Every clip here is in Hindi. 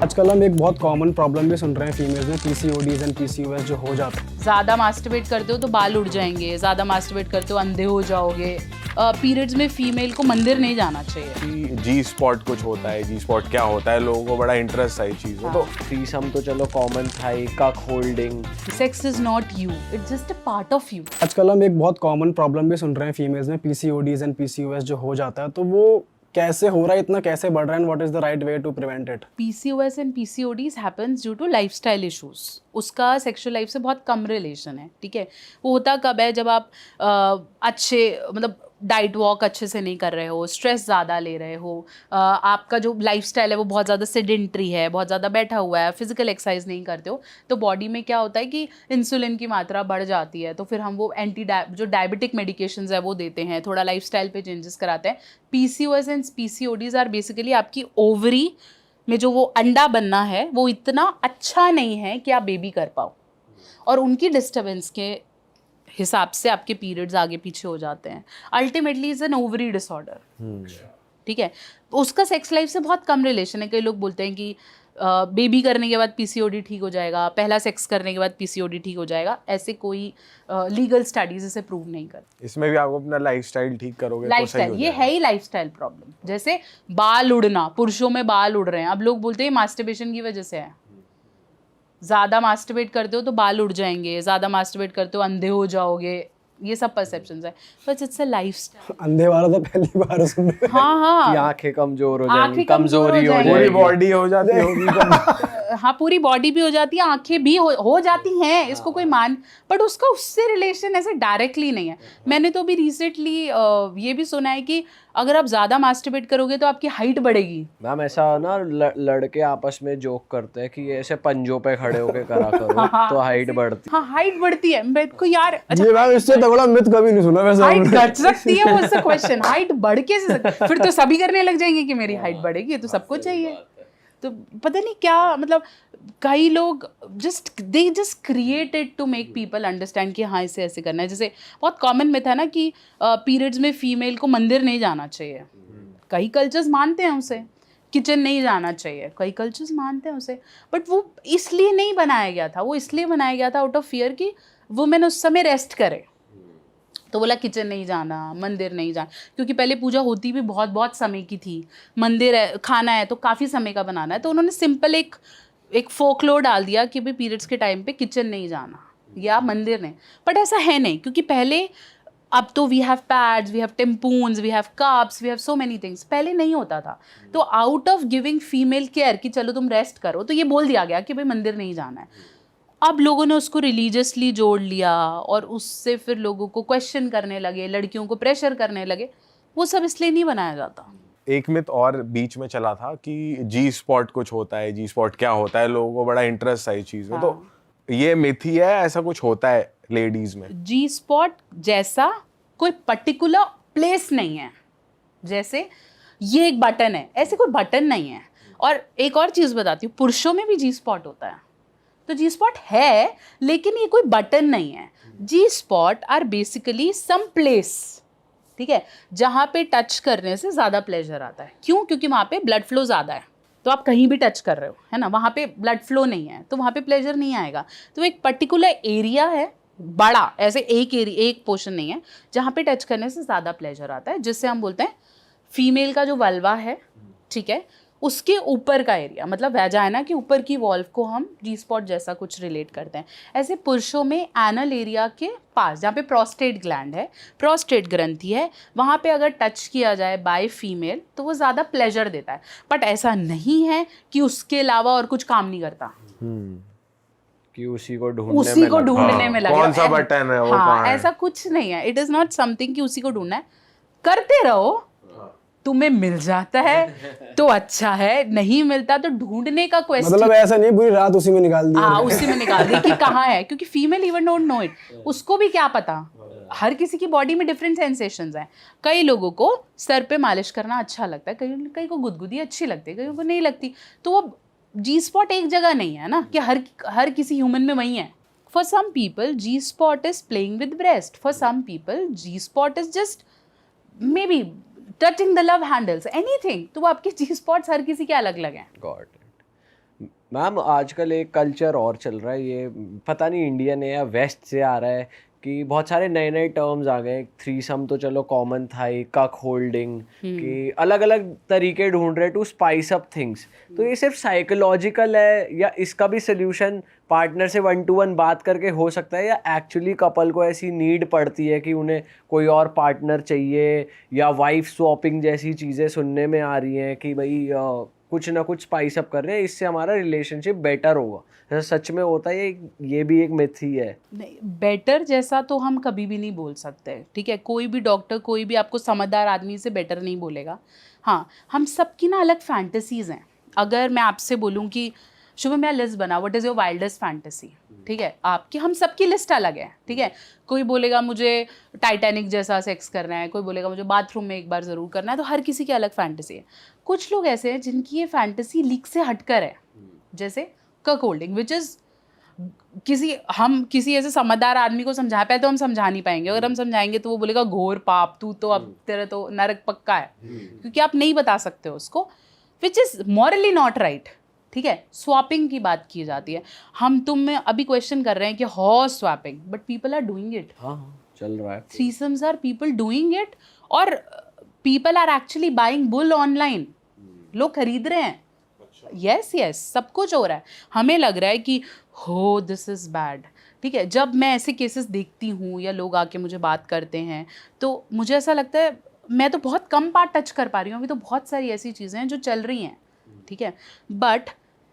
आजकल हम एक बहुत कॉमन प्रॉब्लम भी सुन रहे हैं फीमेल्स में, पीसीओडीज एंड पीसीओएस जो हो जाता है। ज़्यादा मास्टरबेट करते हो तो बाल उड़ जाएंगे, ज़्यादा मास्टरबेट करते हो अंधे हो जाओगे। पीरियड्स में फीमेल को मंदिर नहीं जाना चाहिए। जी स्पॉट कुछ होता है, जी स्पॉट क्या होता है, लोगों को बड़ा इंटरेस्ट है चीज में। तो थ्रीसम तो चलो कॉमन था ही, कक holding. Sex is not you, it's just a part of you. आजकल हम एक बहुत कॉमन प्रॉब्लम भी सुन रहे हैं फीमेल्स में, पीसीओडीज एंड पीसीओएस जो हो जाता है, तो वो कैसे हो रहा है, इतना कैसे बढ़ रहा है, and what is the right way to prevent it? PCOS and PCODs happens due to lifestyle issues. उसका सेक्सुअल लाइफ से बहुत कम रिलेशन है, ठीक है। वो होता कब है, जब आप अच्छे मतलब डाइट वॉक अच्छे से नहीं कर रहे हो, स्ट्रेस ज़्यादा ले रहे हो, आपका जो लाइफस्टाइल है वो बहुत ज़्यादा सेडेंट्री है, बहुत ज़्यादा बैठा हुआ है, फिजिकल एक्सरसाइज नहीं करते हो, तो बॉडी में क्या होता है कि इंसुलिन की मात्रा बढ़ जाती है। तो फिर हम वो जो डायबिटिक मेडिकेशंस है वो देते हैं, थोड़ा लाइफस्टाइल पे चेंजेस कराते हैं। PCOS and PCODs are basically आपकी ओवरी में जो वो अंडा बनना है वो इतना अच्छा नहीं है कि आप बेबी कर पाओ, और उनकी डिस्टर्बेंस के हिसाब से आपके पीरियड्स आगे पीछे हो जाते हैं। Ultimately is an ovary disorder, ठीक है। तो उसका सेक्स लाइफ से बहुत कम रिलेशन है। कई लोग बोलते हैं कि बेबी करने के बाद PCOD ठीक हो जाएगा, पहला सेक्स करने के बाद PCOD ठीक हो जाएगा। ऐसे कोई लीगल स्टडीज इसे प्रूव नहीं करती। इसमें भी आप अपना लाइफस्टाइल ठीक करोगे तो सही लाइफस्टाइल, हो ये जाएगा। है ही लाइफस्टाइल प्रॉब्लम। जैसे बाल उड़ना, पुरुषों में बाल उड़ रहे हैं, अब लोग बोलते हैं मास्टरबेशन की वजह से है। ज़्यादा मास्टरबेट करते हो तो बाल उड़ जाएंगे, ज़्यादा मास्टरबेट करते हो अंधे हो जाओगे, ये सब परसेप्शंस है, बट इट्स अ लाइफस्टाइल। अंधे वाला तो पहली बार सुन रहे हैं। हाँ कि हाँ आंखें कमजोर हो आंखें जाएंगी, कमजोर हो कमजोरी हो जाएंगी। पूरी जाएगी। बॉडी हो जाती होगी। हाँ, पूरी बॉडी भी हो जाती है, आंखें भी हो जाती हैं, इसको कोई मान, बट उसका उससे रिलेशन ऐसे डायरेक्टली नहीं है। मैंने तो अभी रिसेंटली ये भी सुना है कि अगर आप ज़्यादा मास्टरबेट करोगे तो आपकी हाइट बढ़ेगी। मैम ऐसा ना लड़के आपस में जोक करते हैं कि ऐसे पंजों पे खड़े होके करा करो तो हाइट बढ़ती। हाँ, हाइट बढ़ती है। मेरे को यार ये मैम इससे तगड़ा मिथ कभी नहीं सुना वैसे हाइट हमने। घट सकती है, वो क्वेश्चन, हाइट बढ़ के फिर तो सभी करने लग जाएंगे कि मेरी हाइट बढ़ेगी, तो सबको चाहिए। तो पता नहीं क्या, मतलब कई लोग they just created to make people understand कि हाँ इसे ऐसे करना है। जैसे बहुत कॉमन मिथ है ना कि पीरियड्स में फीमेल को मंदिर नहीं जाना चाहिए। कई कल्चर्स मानते हैं उसे, किचन नहीं जाना चाहिए, कई कल्चर्स मानते हैं उसे, बट वो इसलिए नहीं बनाया गया था। वो इसलिए बनाया गया था आउट ऑफ फियर कि वुमेन उस समय रेस्ट करे। तो बोला किचन नहीं जाना, मंदिर नहीं जाना, क्योंकि पहले पूजा होती भी बहुत बहुत समय की थी। मंदिर है, खाना है तो काफ़ी समय का बनाना है, तो उन्होंने सिंपल एक फोकलोर डाल दिया कि भाई पीरियड्स के टाइम पे किचन नहीं जाना या मंदिर नहीं। बट ऐसा है नहीं, क्योंकि पहले, अब तो we have pads, we have tampons, we have cups, we have so many things. पहले नहीं होता था। तो out of giving female care कि चलो तुम रेस्ट करो, तो ये बोल दिया गया कि भाई मंदिर नहीं जाना है। अब लोगों ने उसको रिलीजियसली जोड़ लिया और उससे फिर लोगों को क्वेश्चन करने लगे, लड़कियों को प्रेशर करने लगे। वो सब इसलिए नहीं बनाया जाता। एक मिथ और बीच में चला था कि जी स्पॉट कुछ होता है, जी स्पॉट क्या होता है, लोगों को बड़ा इंटरेस्ट है इस चीज में। तो ये मिथ ही है, ऐसा कुछ होता है लेडीज में? जी स्पॉट जैसा कोई पर्टिकुलर प्लेस नहीं है। जैसे ये एक बटन है, ऐसे कोई बटन नहीं है। और एक और चीज़ बताती हूँ, पुरुषों में भी जी स्पॉट होता है। तो जी स्पॉट है, लेकिन ये कोई बटन नहीं है। G spot are basically some place, ठीक है, जहाँ पे टच करने से ज़्यादा प्लेजर आता है। क्यों? क्योंकि वहाँ पे ब्लड फ्लो ज़्यादा है। तो आप कहीं भी टच कर रहे हो, है ना, वहाँ पे ब्लड फ्लो नहीं है, तो वहाँ पे प्लेजर नहीं आएगा। तो एक पर्टिकुलर एरिया है बड़ा, ऐसे एक पोर्शन नहीं है जहाँ पे टच करने से ज़्यादा प्लेजर आता है, जिससे हम बोलते हैं फीमेल का जो वल्वा है, ठीक है, उसके ऊपर का एरिया, मतलब वैजाइना के ऊपर की वॉल्व को हम जी स्पॉट जैसा कुछ रिलेट करते हैं। ऐसे पुरुषों में एनल एरिया के पास, जहाँ पे प्रोस्टेट ग्लैंड है, प्रोस्टेट ग्रंथि है, वहाँ पे अगर टच किया जाए बाय फीमेल तो वो ज़्यादा प्लेजर देता है। बट ऐसा नहीं है कि उसके अलावा और कुछ काम नहीं करता, कि उसी को ढूंढने में लगे। कौन सा बटन है वो, हाँ, कहाँ है? ऐसा कुछ नहीं है। इट इज़ नॉट समथिंग कि उसी को ढूंढना है। करते रहो, तुम्हें मिल जाता है तो अच्छा है, नहीं मिलता तो ढूंढने का क्वेश्चन। मतलब ऐसा नहीं पूरी रात उसी में निकाल दी। हाँ, उसी में निकाल दी कि कहाँ है, क्योंकि female even don't know it. उसको भी क्या पता, हर किसी की बॉडी में डिफरेंट सेंसेशंस हैं। कई लोगों को सर पे मालिश करना अच्छा लगता है, कई को गुदगुदी अच्छी लगती है, कई को नहीं लगती। तो वो जी स्पॉट एक जगह नहीं है ना कि हर किसी ह्यूमन में वही है। For some people G spot is playing with breast, for some people G spot is just maybe touching the love handles, anything. तो वो आपके जी स्पॉट्स हर किसी के अलग अलग हैं। Got it. मैम आजकल एक कल्चर और चल रहा है, ये पता नहीं इंडियन है या वेस्ट से आ रहा है, कि बहुत सारे नए नए टर्म्स आ गए। थ्रीसम तो चलो कॉमन था ही, कक होल्डिंग, कि अलग अलग तरीके ढूंढ रहे टू स्पाइस अप थिंग्स। तो ये सिर्फ साइकोलॉजिकल है या इसका भी सोल्यूशन पार्टनर से 1-to-1 बात करके हो सकता है, या एक्चुअली कपल को ऐसी नीड पड़ती है कि उन्हें कोई और पार्टनर चाहिए, या वाइफ स्वैपिंग जैसी चीज़ें सुनने में आ रही हैं कि भाई कुछ ना कुछ स्पाइस अप कर रहे हैं, इससे हमारा रिलेशनशिप बेटर होगा। ऐसा सच में होता है ये भी एक मिथ ही है? नहीं, बेटर जैसा तो हम कभी भी नहीं बोल सकते, ठीक है। कोई भी डॉक्टर, कोई भी आपको समझदार आदमी से बेटर नहीं बोलेगा। हाँ, हम सबकी ना अलग फैंटेसीज हैं। अगर मैं आपसे बोलूँ कि शुभ मैं लिस्ट बना, what is your wildest fantasy, ठीक है, आपकी, हम सबकी लिस्ट अलग है, ठीक है। कोई बोलेगा मुझे टाइटैनिक जैसा सेक्स करना है, कोई बोलेगा मुझे बाथरूम में एक बार ज़रूर करना है, तो हर किसी की अलग फैंटेसी है। कुछ लोग ऐसे हैं जिनकी ये फैंटेसी लीक से हटकर है, जैसे कक होल्डिंग, विच इज़ किसी ऐसे समझदार आदमी को समझा पाए तो हम समझा नहीं पाएंगे। अगर हम समझाएंगे तो वो बोलेगा घोर पाप, तू तो अब तेरा तो नरक पक्का है, क्योंकि आप नहीं बता सकते हो उसको, which is morally not right, ठीक है। स्वैपिंग की बात की जाती है, हम तुम में अभी क्वेश्चन कर रहे हैं कि horse swapping, but people are doing it. हाँ चल रहा है। Threesomes are people doing it, और people are actually buying bull online, लोग खरीद रहे हैं। यस यस, सब कुछ हो रहा है। हमें लग रहा है कि हो दिस इज़ बैड, ठीक है। जब मैं ऐसे केसेस देखती हूँ या लोग आके मुझे बात करते हैं, तो मुझे ऐसा लगता है मैं तो बहुत कम पार्ट टच कर पा रही हूँ, अभी तो बहुत सारी ऐसी चीज़ें हैं जो चल रही हैं, ठीक है। बट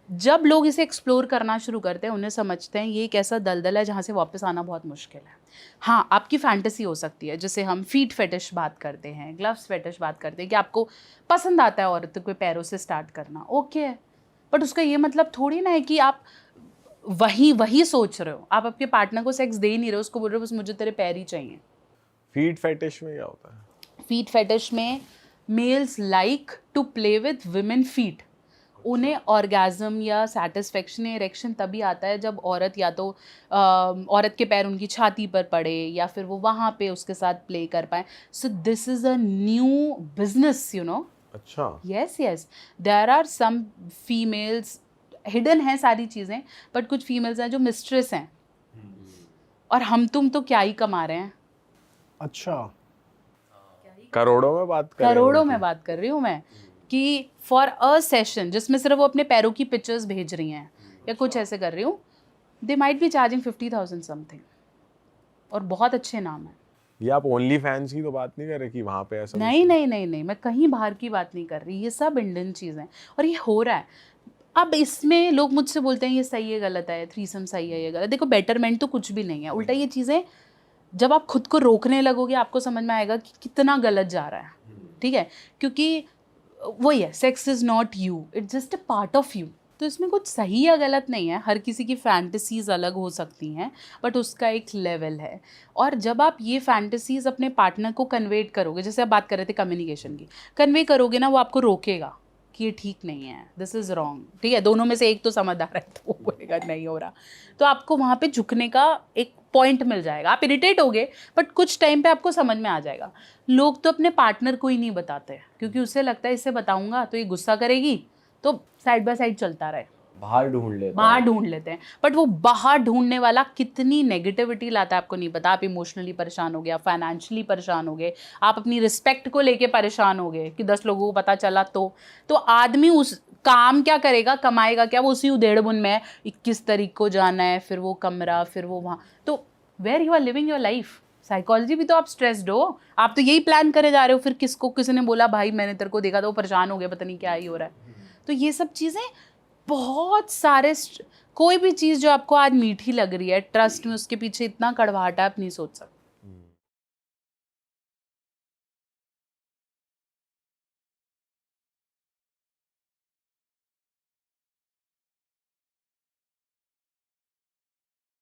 जब लोग इसे एक्सप्लोर करना शुरू करते हैं, उन्हें समझते हैं ये एक ऐसा दलदल है जहाँ से वापस आना बहुत मुश्किल है। हाँ, आपकी फैंटेसी हो सकती है, जैसे हम फीट फेटिश बात करते हैं, ग्लव्स फेटिश बात करते हैं, कि आपको पसंद आता है औरत को पैरों से स्टार्ट करना, ओके है। बट उसका ये मतलब थोड़ी ना है कि आप वही सोच रहे हो, आप आपके पार्टनर को सेक्स दे ही नहीं रहे हो, उसको बोल रहे हो बस मुझे तेरे पैर ही चाहिए। फीट फेटिश में क्या होता है? फीट फेटिश में males like to play with women feet. उन्हें ऑर्गेज़म या सेटिस्फेक्शन या इरेक्शन तभी आता है जब औरत या तो औरत के पैर उनकी छाती पर पड़े, या फिर वो वहाँ पे उसके साथ प्ले कर पाए। So this is a new business, you know. अच्छा। Yes yes, there are some females, hidden है सारी चीज़ें, बट कुछ फीमेल्स हैं जो मिस्ट्रेस हैं, और हम तुम तो क्या ही कमा रहे हैं। अच्छा, करोड़ों में बात कर रहे हो? करोड़ों में बात कर रही हूँ मैं, कि फॉर अ सेशन जिसमें सिर्फ वो अपने पैरों की पिक्चर्स भेज रही हैं या कुछ ऐसे कर रही हूँ, they might be charging 50,000 something, और बहुत अच्छे नाम है। ये आप ओनली फैंस की तो बात नहीं कर रहे कि वहाँ पे ऐसा कुछ? नहीं, मैं कहीं बाहर की बात नहीं कर रही, ये सब इंडियन चीज़ें, और ये हो रहा है। अब इसमें लोग मुझसे बोलते हैं ये सही है गलत है, थ्रीसम सही है ये गलत। देखो, बेटरमेंट तो कुछ भी नहीं है, उल्टा ये चीज़ें जब आप खुद को रोकने लगोगे आपको समझ में आएगा कि कितना गलत जा रहा है, ठीक है। क्योंकि वही है, sex is not you, it's just a part of you. तो इसमें कुछ सही या गलत नहीं है, हर किसी की फैंटेसीज अलग हो सकती हैं, बट उसका एक लेवल है। और जब आप ये फैंटेसीज अपने पार्टनर को कन्वेट करोगे, जैसे आप बात कर रहे थे कम्युनिकेशन की, कन्वे करोगे ना, वो आपको रोकेगा कि ये ठीक नहीं है, दिस इज़ रॉन्ग, ठीक है। दोनों में से एक तो समझदार है तो वो बोलेगा नहीं हो रहा, तो आपको वहाँ पे झुकने का एक पॉइंट मिल जाएगा। आप इरिटेट होगे, बट कुछ टाइम पे आपको समझ में आ जाएगा। लोग तो अपने पार्टनर को ही नहीं बताते, क्योंकि उससे लगता है इससे बताऊंगा तो ये गुस्सा करेगी, तो साइड बाय साइड चलता रहे, बाहर ढूंढ लेते हैं। बट वो बाहर ढूंढने वाला कितनी नेगेटिविटी लाता है आपको नहीं पता। आप इमोशनली परेशान हो गए, आप फाइनेंशियली परेशान हो गए, आप अपनी रिस्पेक्ट को लेके परेशान हो गए कि 10 लोगों को पता चला तो आदमी उस काम क्या करेगा, कमाएगा क्या, वो उसी उधेड़ बुन में 21 तारीख को जाना है, फिर वो कमरा, फिर वो वहाँ, तो where you are living your life. Psychology भी तो आप स्ट्रेस्ड हो, आप तो यही प्लान करे जा रहे हो, फिर किसी ने बोला भाई मैंने तेरे को देखा तो वो परेशान हो गया, पता नहीं क्या ही हो रहा है। तो ये सब चीज़ें बहुत सारे, कोई भी चीज़ जो आपको आज मीठी लग रही है, ट्रस्ट में उसके पीछे इतना कड़वाहट है आप नहीं सोच सकते।